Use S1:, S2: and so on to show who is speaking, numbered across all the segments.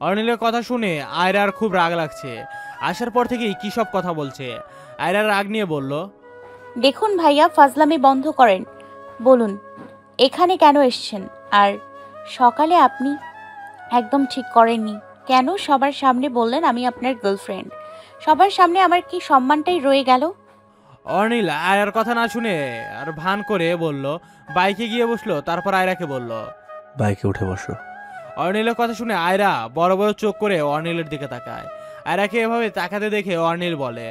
S1: অর্নিলের কথা শুনে আয়রার খুব রাগ লাগছে। আসার পর থেকেই কী সব কথা বলছে। আয়রা রাগ নিয়ে বলল,
S2: দেখুন ভাইয়া, ফাজলামি বন্ধ করেন। বলুন এখানে কেন এসেছেন? আর সকালে আপনি একদম ঠিক করেননি কেন? সবার সামনে বললেন আমি আপনার গার্লফ্রেন্ড। সবার সামনে আমার কি সম্মানটাই রয়ে গেল?
S1: অর্নিল আয়রার কথা না শুনে আর ভান করে বলল, বাইকে গিয়ে বসলো। তারপর আয়রাকে বলল,
S3: বাইকে উঠে বসো।
S1: অর্নিলের কথা শুনে আয়রা বড় বড় চোখ করে অর্নিলের দিকে তাকায়। আয়রাকে এভাবে তাকাতে দেখে অর্নিল বলে,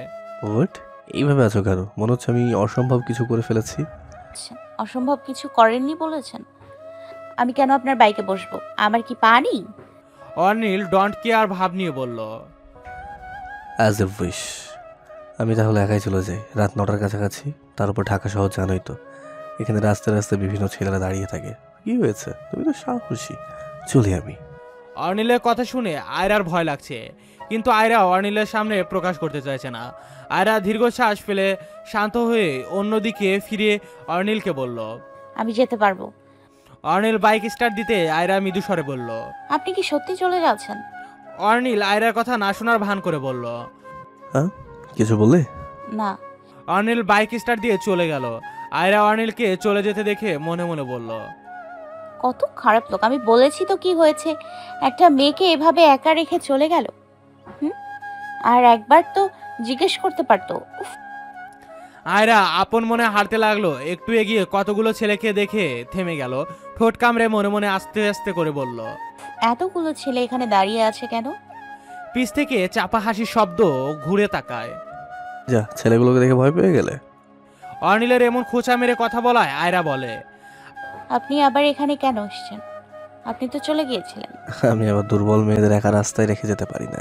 S3: ওয়েট, এইভাবে আছো কেন? মনে হচ্ছে আমি অসম্ভব কিছু করে ফেলেছি।
S2: আচ্ছা, অসম্ভব কিছু করেননি বলেছেন? আমি কেন আপনার বাইকে বসবো? আমার কি পা নেই?
S1: অর্নিল ডন্ট কেয়ার ভাব নিয়ে বলল,
S3: অ্যাজ এ উইশ। আমি তাহলে একাই চলে যাই, রাত 9টার কাছাকাছি। তার উপর ঢাকা শহর জানোই তো, এখানে রাস্তায় রাস্তায় বিভিন্ন ছেলেরা দাঁড়িয়ে থাকে। কি হয়েছে, তুমি তো সাহসী, চলি আমি।
S1: অর্নিলের কথা শুনে আয়রার ভয় লাগছে, কিন্তু আয়রা অর্নিলের সামনে প্রকাশ করতে চাইছে না। আয়রা দীর্ঘশ্বাস ফেলে শান্ত হয়ে অন্যদিকে ফিরে অর্নিলকে বলল,
S2: আমি যেতে পারবো।
S1: অর্নিল বাইক স্টার্ট দিতে আয়রা মৃদু স্বরে বলল,
S2: আপনি কি সত্যি চলে যাচ্ছেন?
S1: অর্নিল আয়রার কথা না শোনার ভান করে বলল,
S3: হ্যাঁ, কিছু বললে?
S2: না।
S1: অর্নিল বাইক স্টার্ট দিয়ে চলে গেল। আয়রা অর্নিলকে চলে যেতে দেখে মনে মনে বলল,
S2: কত খারাপ লোক! আমি বলেছি তো কি হয়েছে, একটা মেয়েকে এভাবে একা রেখে চলে গেল। হুম, আর একবার তো জিজ্ঞেস করতে পারতো। উফ,
S1: আয়রা আপন মনে হাঁটতে লাগলো। একটু এগিয়ে কতগুলো ছেলেকে দেখে থেমে গেল। ঠোঁট কামড়ে মনে মনে আস্তে আস্তে করে বলল,
S2: এতগুলো ছেলে এখানে দাঁড়িয়ে আছে কেন?
S1: পিছ থেকে চাপা হাসির শব্দ। ঘুরে তাকায়।
S3: যা, ছেলেগুলোকে দেখে ভয় পেয়ে গেলে?
S1: অর্নিলের এমন খোঁচা মেরে কথা বলায় আয়রা বলে,
S2: আপনি আবার এখানে কেন এসেছেন? আপনি তো চলে গিয়েছিলেন।
S3: আমি আবার দুর্বল মেয়েদের একা রাস্তায় রেখে যেতে পারি না।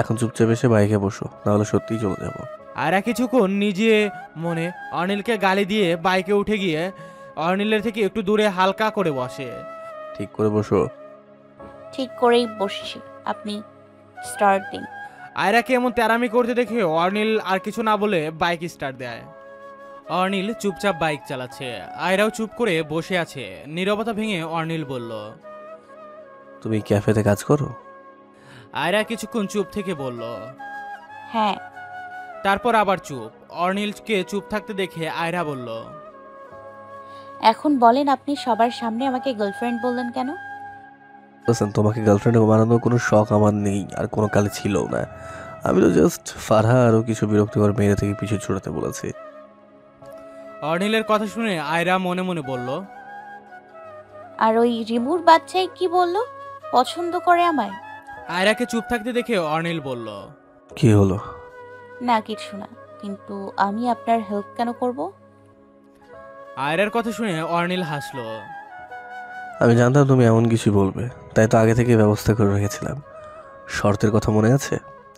S3: এখন চুপচাপ এসে বাইকে বসো, নাহলে সত্যিই চলে যাবো।
S1: আয়রা কিছুক্ষণ নিজে মনে অর্নিলকে গালি দিয়ে বাইকে উঠে গিয়ে অর্নিলের থেকে একটু দূরে হালকা করে বসে।
S3: ঠিক করে বসো।
S2: ঠিক করেই বসছি, আপনি স্টার্ট দিন।
S1: আয়রাকে এমন তেরামি করতে দেখে অর্নিল আর কিছু না বলে বাইক স্টার্ট দেয়। অর্নিল চুপচাপ বাইক চালাচ্ছে। আয়রাও চুপ করে বসে আছে। নীরবতা ভেঙে অর্নিল বলল,
S3: তুমি ক্যাফেতে কাজ করো?
S1: আয়রা কিছুক্ষণ চুপ থেকে বলল,
S2: হ্যাঁ।
S1: তারপর আবার চুপ। অর্নিলকে চুপ থাকতে দেখে আয়রা বলল,
S2: এখন বলেন, আপনি সবার সামনে আমাকে গার্লফ্রেন্ড বললেন কেন?
S3: লisten, তোমাকে গার্লফ্রেন্ড বানানোর কোনো শখ আমার নেই, আর কোনো কালে ছিলও না। আমি তো জাস্ট ফারহা আরও কিছু বিরক্তিকর মেয়েদের থেকে পিছু ছুটাতে বলেছি।
S1: অর্নিলের কথা শুনে আয়রা মনে মনে বলল,
S2: আর ওই রিমুর বাচ্চাই কি বলল? পছন্দ করে আমায়?
S1: আয়রাকে চুপ থাকতে দেখে অর্নিল বলল,
S3: কি হলো?
S2: না, কিছু না। কিন্তু আমি আপনার হেল্প কেন করব?
S1: আয়রার কথা শুনে অর্নিল হাসলো।
S3: আমি জানতাম তুমি এমন কিছু বলবে, তাই তো আগে থেকে ব্যবস্থা করে রেখেছিলাম। শর্তের কথা মনে আছে?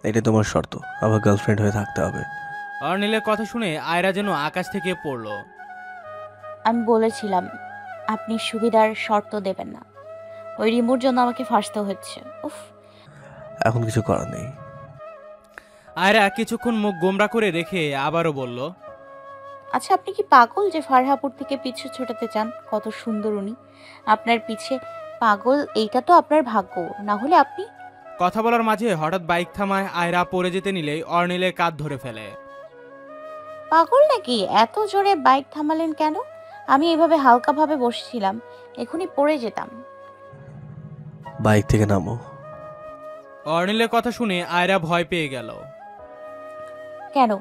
S3: এটাই তোমার শর্ত, আমার গার্লফ্রেন্ড হয়ে থাকতে হবে।
S1: অর্নিলের কথা শুনে আয়রা যেন আকাশ থেকে পড়ল।
S2: আমি বলেছিলাম আপনি সুবিধার শর্ত দেবেন না। ওই রিমুর জন্য আমাকে ফাঁসতে হচ্ছে। উফ।
S3: এখন কিছু করার নেই।
S1: আয়রা কিছুক্ষণ মুখ গোমরা করে রেখে আবারও বলল,
S2: আচ্ছা, আপনি কি পাগল যে ফারহাপুর থেকে পিছু ছোটাতে চান? কত সুন্দর উনি, আপনার পিছে পাগল। এইটা তো আপনার ভাগ্য, না হলে আপনি।
S1: কথা বলার মাঝে হঠাৎ বাইক থামায়। আয়রা পড়ে যেতে নিলেই অর্নিলের কাঁধ ধরে ফেলে।
S2: পাগল নাকি? এত জোরে বাইক থামালেন কেন? আমি এভাবে হালকাভাবে বসছিলাম, এখনই পড়ে যেতাম।
S3: বাইক থেকে নামো।
S1: অর্নিলের কথা শুনে আয়রা ভয় পেয়ে গেল।
S2: কেন?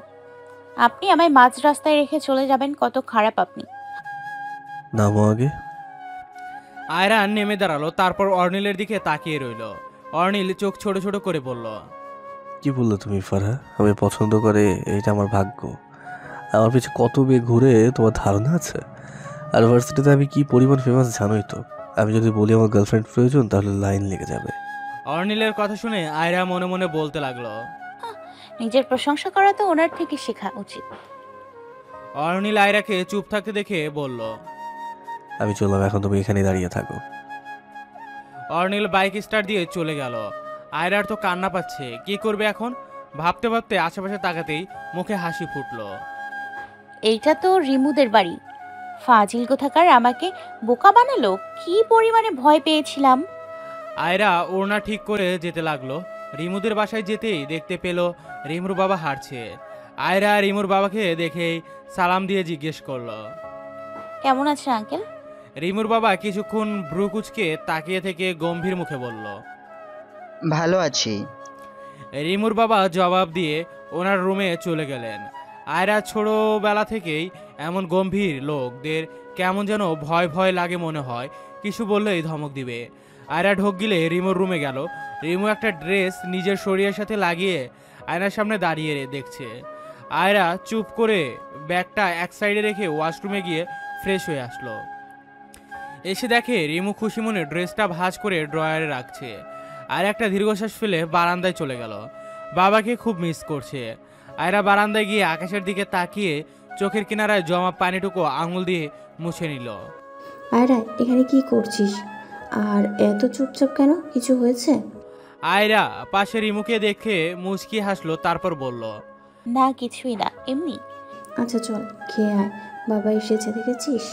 S2: আপনি আমায় মাঝ রাস্তায় রেখে চলে যাবেন? কত খারাপ আপনি।
S3: নামো আগে।
S1: আয়রা নেমে দাঁড়ালো। তারপর অর্নিলের দিকে তাকিয়ে রইল। অর্নিল চোখ ছোট ছোট করে বলল,
S3: কি বললো তুমি ফারহা? আমি পছন্দ করে, এটা আমার ভাগ্য। আমার পিছু কত মেয়ে ঘুরে তোমার ধারণা আছে? আর ভার্সিটিতে আমি কি পরিমাণ ফেমাস জানোই তো। আমি যদি বলি আমার গার্লফ্রেন্ড প্রয়োজন, তাহলে লাইন লেগে যাবে।
S1: অর্নিলের কথা শুনে আয়রা মনে মনে বলতে লাগলো,
S2: নিজের প্রশংসা করা তো ওনার থেকে শেখা উচিত।
S1: অর্নিল আয়রাকে চুপ থাকতে দেখে বলল,
S3: আমি চললাম, এখন তুমি এখানেই দাঁড়িয়ে থাকো।
S1: অর্নিল বাইক স্টার্ট দিয়ে চলে গেল। আয়রার তো কান্না পাচ্ছে। কি করবে এখন? ভাবতে ভাবতে আশেপাশে তাকাতেই মুখে হাসি ফুটলো।
S2: এইটা তো রিমুদের বাড়ি। ফাজিল কোথাকার আমাকে বোকা বানালো। কি পরিমাণে ভয় পেয়েছিলাম।
S1: আয়রা ওড়না ঠিক করে যেতে লাগলো। রিমুদের বাসায় যেতেই দেখতে পেল রিমুর বাবা হাঁটছে। আয়রা রিমুর বাবাকে দেখেই সালাম দিয়ে জিজ্ঞেস করলো।
S2: কেমন আছেন আঙ্কেল?
S1: রিমুর বাবা কিছুক্ষণ ভ্রু কুঁচকে তাকিয়ে থেকে গম্ভীর মুখে বলল।
S4: ভালো আছি।
S1: রিমুর বাবা জবাব দিয়ে ওনার রুমে চলে গেলেন। আয়রা ছোটবেলা থেকেই এমন গম্ভীর লোকদের কেমন যেন ভয় ভয় লাগে মনে হয়, কিছু বললেই ধমক দিবে। আয়রা ঢোক গিলে রিমুর রুমে গেল। রিমু একটা ড্রেস নিজের শরীরের সাথে লাগিয়ে আয়নার সামনে দাঁড়িয়ে দেখছে। আয়রা চুপ করে ব্যাগটা এক সাইডে রেখে ওয়াশরুমে গিয়ে ফ্রেশ হয়ে আসলো। এসে দেখে রিমু খুশি মনে ড্রেসটা ভাঁজ করে ড্রয়ারে রাখছে। আর একটা দীর্ঘশ্বাস ফেলে বারান্দায় চলে গেল। বাবাকে খুব মিস করছে। আয়রা বারান্দায় গিয়ে আকাশের দিকে তাকিয়ে চোখের কিনারায় জমা পানিটুকু আঙুল দিয়ে মুছে নিল।
S5: আয়রা, এখানে কি করছিস? আর এত চুপচাপ কেন? কিছু হয়েছে?
S1: আয়রা পাশে রিমুকে দেখে মুচকি হাসলো, তারপর বলল।
S2: না কিছুই না, এমনি।
S5: আচ্ছা চল খেয়ে আয়। বাবা এসেছে দেখেছিস?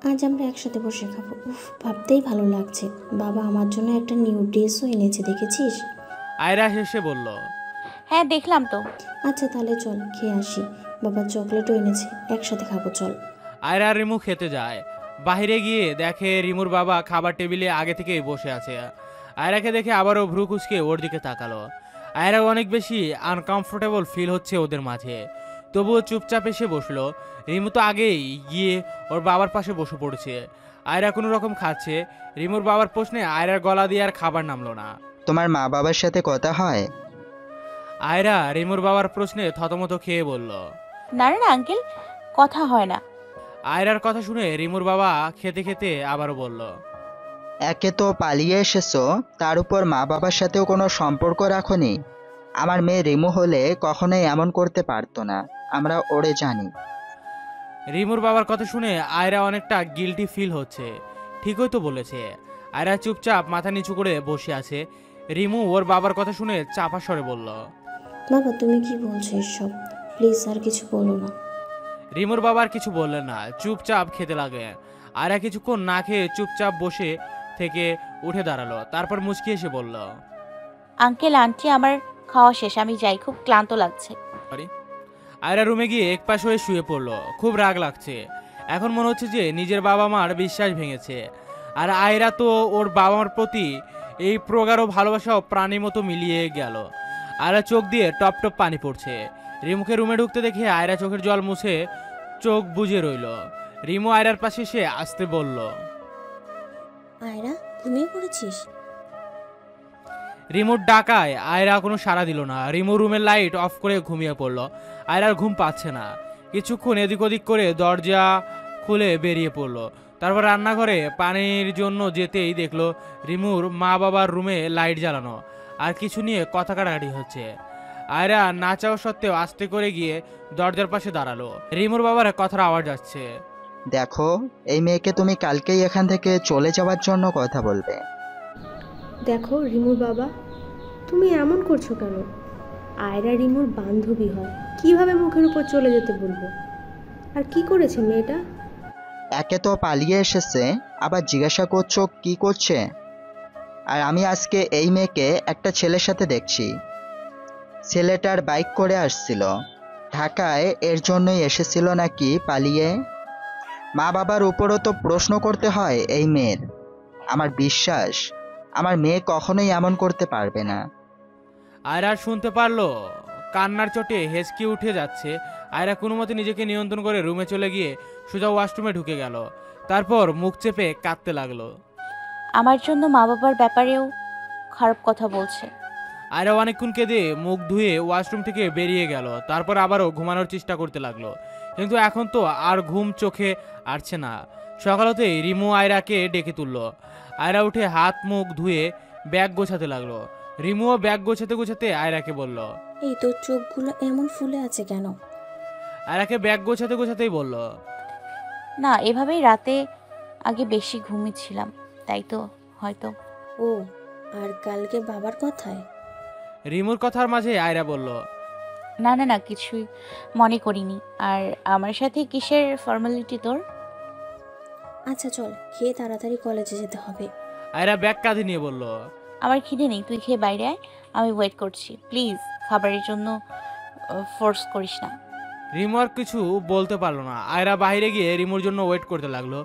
S5: আজ আমরা একসাথে বসে খাবো। উফ, ভাবতেই ভালো লাগছে। বাবা আমার জন্য একটা নিউ ড্রেসও এনেছে দেখেছিস?
S1: আয়রা হেসে বলল।
S2: হ্যাঁ দেখলাম তো।
S5: আচ্ছা তাহলে চল খেয়ে আসি। বাবা চকলেটও এনেছে, একসাথে খাবো চল।
S1: আয়রা রিমু খেতে যায়। বাইরে গিয়ে দেখে রিমুর বাবা খাবার টেবিলে আগে থেকেই বসে আছে। আয়রাকে দেখে আবারও ভ্রু কুঁচকে ওর দিকে তাকালো। আয়রা অনেক বেশি আনকমফোর্টেবল ফিল হচ্ছে ওদের মাঝে, তবুও চুপচাপ এসে বসলো। রিমু তো আগেই গিয়ে ওর বাবার পাশে বসে পড়েছে। আয়রা কোনো রকম খাচ্ছে। রিমুর বাবার প্রশ্নে আয়রার গলা দিয়ে আর খাবার নামলো না।
S4: তোমার মা বাবার সাথে কথা হয়?
S1: আয়রা রিমুর বাবার প্রশ্নে থতমত খেয়ে বলল।
S2: না না আঙ্কেল, কথা হয় না।
S1: আয়রার কথা শুনে রিমুর বাবা খেতে খেতে আবারও বলল।
S4: একে তো পালিয়ে এসেছো, তার উপর মা বাবার সাথেও কোনো সম্পর্ক রাখোনি। আমার মেয়ে রিমু হলে কখনোই এমন করতে পারতো না, আমরা ওরে জানি।
S1: রিমুর বাবার কথা শুনে আয়রা অনেকটা গিল্টি ফিল হচ্ছে। ঠিকই তো বলেছে। আয়রা চুপচাপ মাথা নিচু করে বসে আছে। রিমু ওর বাবার কথা শুনে চাপা স্বরে বলল।
S5: বাবা তুমি কি বলছো এসব? প্লিজ আর কিছু বলো না।
S1: রিমুর বাবার কিছু বললেন না, চুপচাপ খেতে লাগে। আয়রা কিছুক্ষণ না খেয়ে চুপচাপ বসে থেকে উঠে দাঁড়ালো, তারপর মুচকি এসে বলল।
S2: আঙ্কেল আন্টি আমার খাওয়া শেষ, আমি যাই, খুব ক্লান্ত লাগছে।
S1: আয়রা রুমে গিয়ে একপাশ হয়ে শুয়ে পড়লো। খুব রাগ লাগছে। এখন মনে হচ্ছে যে নিজের বাবা মার বিশ্বাস ভেঙেছে। আর আয়রা তো ওর বাবা মার প্রতি এই প্রগাঢ় ভালোবাসাও প্রাণীর মতো মিলিয়ে গেল। আয়রা চোখ দিয়ে টপ টপ পানি পড়ছে। রিমুকে রুমে ঢুকতে দেখে আয়রা চোখের জল মুছে চোখ বুজে রইল। রিমু আয়রার পাশে এসে আসতে বলল।
S5: আয়রা, ঘুমিয়ে পড়েছিস?
S1: রিমুর ডাকায় আয়রা কোনো সাড়া দিল না। রিমু রুমের লাইট অফ করে ঘুমিয়ে পড়ল। আয়রার ঘুম পাচ্ছে না। কিছুক্ষণ এদিক ওদিক করে দরজা খুলে বেরিয়ে পড়ল। তারপর রান্নাঘরে পানির জন্য যেতেই দেখলো রিমুর মা বাবার রুমে লাইট জ্বালানো আর কিছু নিয়ে কথা কাটাকাটি হচ্ছে। আয়রা না চাওয়া সত্ত্বেও আস্তে করে গিয়ে দরজার পাশে দাঁড়ালো। রিমুর বাবার কথার আওয়াজ আসছে।
S4: দেখো, এই মেয়েকে তুমি কালকেই এখান থেকে চলে যাওয়ার জন্য কথা বলবে।
S6: দেখো রিমুর বাবা, তুমি এমন করছো কেন? আয়রা রিমুর বান্ধবী হয়, কিভাবে মুখের উপর চলে যেতে বলবো? আর কি করেছে মেয়েটা?
S4: একে তো পালিয়ে এসেছে, আবার জিজ্ঞাসা করছো কি করছে। আর আমি আজকে এই মেয়েকে একটা ছেলের সাথে দেখছি। ছেলেটার বাইক করে আসছিল ঢাকায়, এর জন্যই এসেছিল নাকি পালিয়ে। মা বাবার উপরও তো প্রশ্ন করতে হয় এই মেয়ের। আমার বিশ্বাস আমার মেয়ে কখনোই এমন করতে পারবে না।
S1: আয়রা শুনতে পারলো কান্নার চোটে হেঁচকি উঠে যাচ্ছে। আয়রা কোনো মতে নিজেকে নিয়ন্ত্রণ করে রুমে চলে গিয়ে সোজা ওয়াশরুমে ঢুকে গেল। তারপর মুখ চেপে কাঁদতে লাগলো।
S2: আমার জন্য মা বাবার ব্যাপারেও খারাপ কথা বলছে।
S1: আয়রা অনেকক্ষণ কেঁদে মুখ ধুয়ে ওয়াশরুম থেকে বেরিয়ে গেল। তারপর আবারও ঘুমানোর চেষ্টা করতে লাগলো, কিন্তু এখন তো আর ঘুম চোখে আসছে না। সকাল হতেই রিমু আয়রাকে ডেকে তুলল। আয়রা উঠে হাত মুখ ধুয়ে ব্যাগ গোছাতে লাগলো। রিমুও ব্যাগ গোছাতে গোছাতে আয়রাকে বলল।
S5: এই তোর চোখগুলো এমন ফুলে আছে কেন?
S1: আয়রাকে ব্যাগ গোছাতে গোছাতেই বলল।
S2: না, এভাবেই রাতে আগে বেশি ঘুমিয়েছিলাম, তাই তো হয়তো।
S5: ও, আর কালকে বাবার কথায়?
S1: রিমুর কথার মাঝে আয়রা বলল।
S2: না না না, কিছুই মনে করিনি। আর আমার সাথে কিসের ফর্মালিটি তোর?
S5: আচ্ছা চল, খেয়ে তাড়াতাড়ি কলেজে যেতে হবে।
S1: আয়রা ব্যাগ কাঁধে নিয়ে বলল।
S2: আমার খিদে নেই, তুই খেয়ে বাইরে আয়, আমি ওয়েট করছি। প্লিজ খাবারের জন্য ফোর্স করিস না।
S1: রিমু আর কিছু বলতে পারলো না। আয়রা বাইরে গিয়ে রিমুর জন্য ওয়েট করতে লাগলো।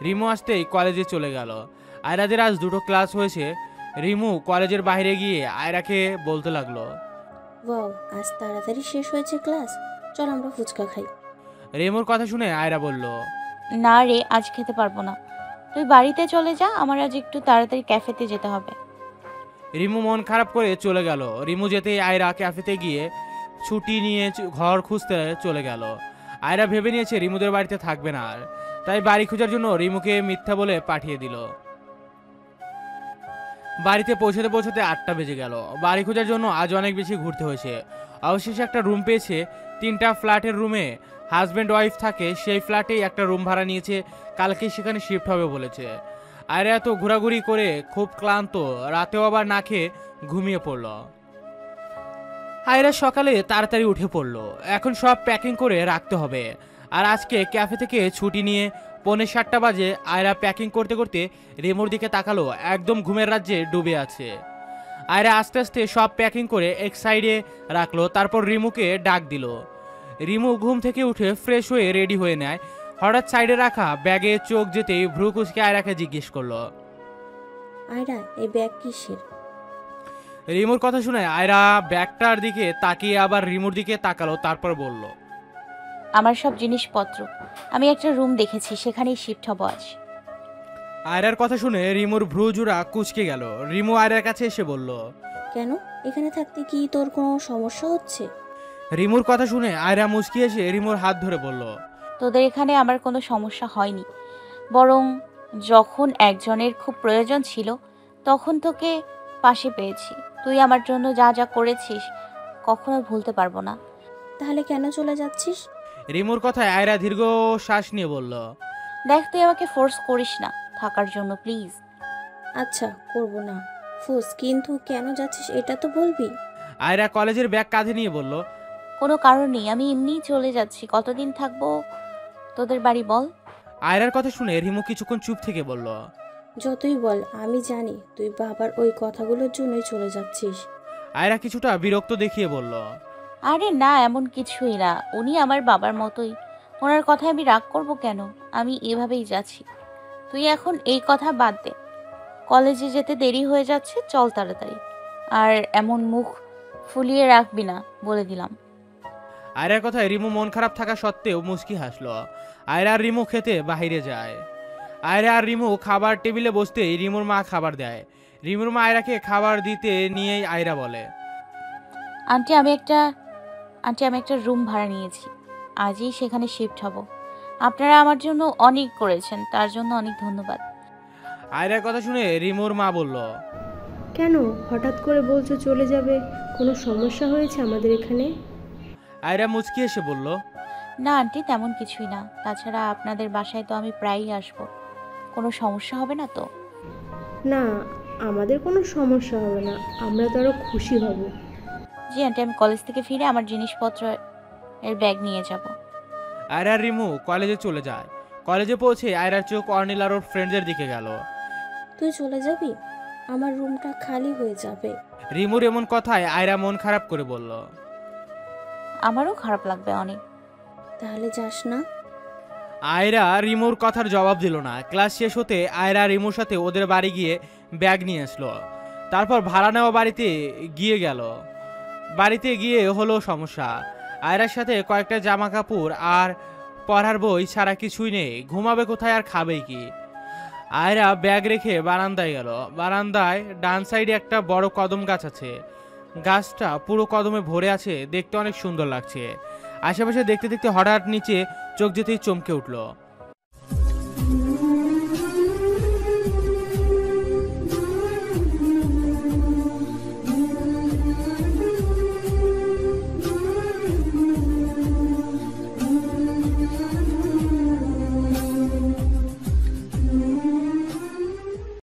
S1: রিমু আসতেই কলেজে চলে গেল। আয়রাদের আজ 2টো ক্লাস হয়েছে। রিমু কলেজের বাইরে গিয়ে আয়রাকে বলতে লাগলো।
S5: ওয়াও, আজ তাড়াতাড়ি শেষ হয়েছে ক্লাস, চল আমরা ফুচকা খাই।
S1: রিমুর কথা শুনে আয়রা বলল।
S2: না রে, আজ খেতে পারবো না, তুই বাড়িতে চলে যা, আমার আজ একটু তাড়াতাড়ি ক্যাফেতে যেতে হবে।
S1: রিমু মন খারাপ করে চলে গেল। রিমু যেতেই আয়রা ক্যাফেতে গিয়ে ছুটি নিয়ে ঘর খুঁজতে চলে গেল। আয়রা ভেবে নিয়েছে রিমুদের বাড়িতে থাকবে না আর, তাই বাড়ি খোঁজার জন্য রিমুকে মিথ্যা বলে পাঠিয়ে দিল। বাড়িতে পৌঁছাতে পৌঁছাতে 8টা বেজে গেল। বাড়ি খোঁজার জন্য আজ অনেক বেশি ঘুরতে হয়েছে। অবশেষে একটা রুম পেয়েছে। 3টা ফ্ল্যাটের রুমে হাজব্যান্ড ওয়াইফ থাকে, সেই ফ্ল্যাটেই একটা রুম ভাড়া নিয়েছে। কালকে সেখানে শিফট হবে বলেছে। আয়রা এত ঘোরাঘুরি করে খুব ক্লান্ত, রাতেও আবার না খেয়ে ঘুমিয়ে পড়ল। আয়রা সকালে তাড়াতাড়ি উঠে পড়ল। এখন সব প্যাকিং করে রাখতে হবে। আর আজকে ক্যাফে থেকে ছুটি নিয়ে 6:45 বাজে। আয়রা প্যাকিং করতে করতে রিমুর দিকে তাকালো, একদম ঘুমের রাজ্যে ডুবে আছে। আয়রা আস্তে আস্তে সব প্যাকিং করে এক সাইডে রাখলো, তারপর রিমুকে ডাক দিল। রিমু ঘুম থেকে উঠে ফ্রেশ হয়ে রেডি হয়ে নেয়। হঠাৎ সাইডে রাখা ব্যাগে চোখ যেতেই ভ্রু কুচকে আয়রাকে জিজ্ঞেস করলো।
S5: আয়রা, এই ব্যাগ কিসের?
S1: রিমুর কথা শুনে আয়রা ব্যাগটার দিকে তাকিয়ে আবার রিমুর দিকে তাকালো, তারপর বলল।
S2: আমার সব জিনিসপত্র, আমি একটা রুম দেখেছি, সেখানেই শিফট হবো আজ।
S1: আয়রার কথা শুনে রিমুর ভ্রু জোড়া কুচকে গেল। রিমু আয়রার কাছে এসে বলল।
S5: কেন, এখানে থাকতে কি তোর কোনো সমস্যা হচ্ছে?
S1: রিমুর কথা শুনে আয়রা মুচকি এসে রিমুর হাত ধরে বলল।
S2: তোদের এখানে আমার কোনো সমস্যা হয়নি, বরং যখন একজনের খুব প্রয়োজন ছিল তখন তোকে পাশে পেয়েছি। তুই আমার জন্য যা যা করেছিস কখনো ভুলতে পারবো না।
S5: তাহলে কেন চলে যাচ্ছিস?
S1: রিমুর কথায় আয়রা দীর্ঘ শ্বাস নিয়ে বলল।
S2: দেখ, তুই আমাকে ফোর্স করিস না থাকার জন্য, প্লিজ।
S5: আচ্ছা, করব না ফুস, কিন্তু কেন যাচ্ছিস এটা তো বলবি।
S1: আয়রা কলেজের ব্যাগ কাঁধে নিয়ে বলল।
S2: কোনো কারণ নেই, আমি এমনিই চলে যাচ্ছি। কতদিন থাকবো তোদের বাড়ি বল?
S1: আয়রার কথা শুনে রিমু কিছুক্ষণ চুপ থেকে বলল।
S5: যতই বল, আমি জানি তুই বাবার ওই কথাগুলোর জন্যই চলে যাচ্ছিস।
S1: আয়রা কিছুটা বিরক্ত দেখিয়ে বলল।
S2: আরে না, এমন কিছুই না, উনি আমার বাবার মতোই, ওনার কথায় আমি রাগ করব কেন? আমি এভাবেই যাচ্ছি। তুই এখন এই কথা বাদ দে, কলেজে যেতে দেরি হয়ে যাচ্ছে, চল তাড়াতাড়ি। আর এমন মুখ ফুলিয়ে রাখবি না, বলে দিলাম।
S1: আয়রার কথায় রিমু মন খারাপ থাকা সত্ত্বেও মুচকি হাসলো। আয়রা আর রিমু খেতে বাহিরে যায়। আয়রা আর রিমু খাবার টেবিলে বসতেই রিমুর মা খাবার দেয়। রিমুর মা আয়রাকে খাবার দিতে নিয়েই আয়রা বলে।
S2: আন্টি, আমি একটা রুম ভাড়া নিয়েছি, আজই সেখানে শিফট হব। আপনারা আমার জন্য অনেক করেছেন, তার জন্য অনেক ধন্যবাদ।
S1: আয়রার কথা শুনে রিমুর মা বলল।
S6: কেন হঠাৎ করে বলছো চলে যাবে? কোনো সমস্যা হয়েছে আমাদের এখানে?
S1: আয়রা মুচকি এসে বলল।
S2: না আন্টি, তেমন কিছুই না, তাছাড়া আপনাদের বাসায় তো আমি প্রায়ই আসবো, কোনো সমস্যা হবে না তো?
S6: না, আমাদের কোনো সমস্যা হবে না, আমরা তো আরও খুশি হব।
S2: জি আন্টি, আমি কলেজ থেকে ফিরে আমার জিনিসপত্র এর ব্যাগ নিয়ে যাব।
S1: আয়রা আর রিমু কলেজে চলে যায়। কলেজে পৌঁছে আয়রার চোখ অর্নিল আর ওর ফ্রেন্ডদের দিকে গেল।
S5: তুই চলে যাবি? আমার রুমটা খালি হয়ে যাবে।
S1: রিমুর এমন কথায় আয়রা মন খারাপ করে বলল।
S2: আমারও খারাপ লাগবে অনেক।
S5: তাহলে যাস না?
S1: আয়রা রিমুর কথার জবাব দিল না। ক্লাস শেষ হতে আয়রা রিমুর সাথে ওদের বাড়ি গিয়ে ব্যাগ নিয়ে আসলো। তারপর ভাড়া নেওয়া বাড়িতে গিয়ে গেল। বাড়িতে গিয়ে হলো সমস্যা। আয়রার সাথে কয়েকটা জামা কাপড় আর পড়ার বই ছাড়া কিছুই নেই। ঘুমাবে কোথায় আর খাবেই কি? আয়রা ব্যাগ রেখে বারান্দায় গেল। বারান্দায় ডান সাইডে একটা বড় কদম গাছ আছে। গাছটা পুরো কদমে ভরে আছে, দেখতে অনেক সুন্দর লাগছে। আশেপাশে দেখতে দেখতে হঠাৎ নিচে চোখ যেতেই চমকে উঠল।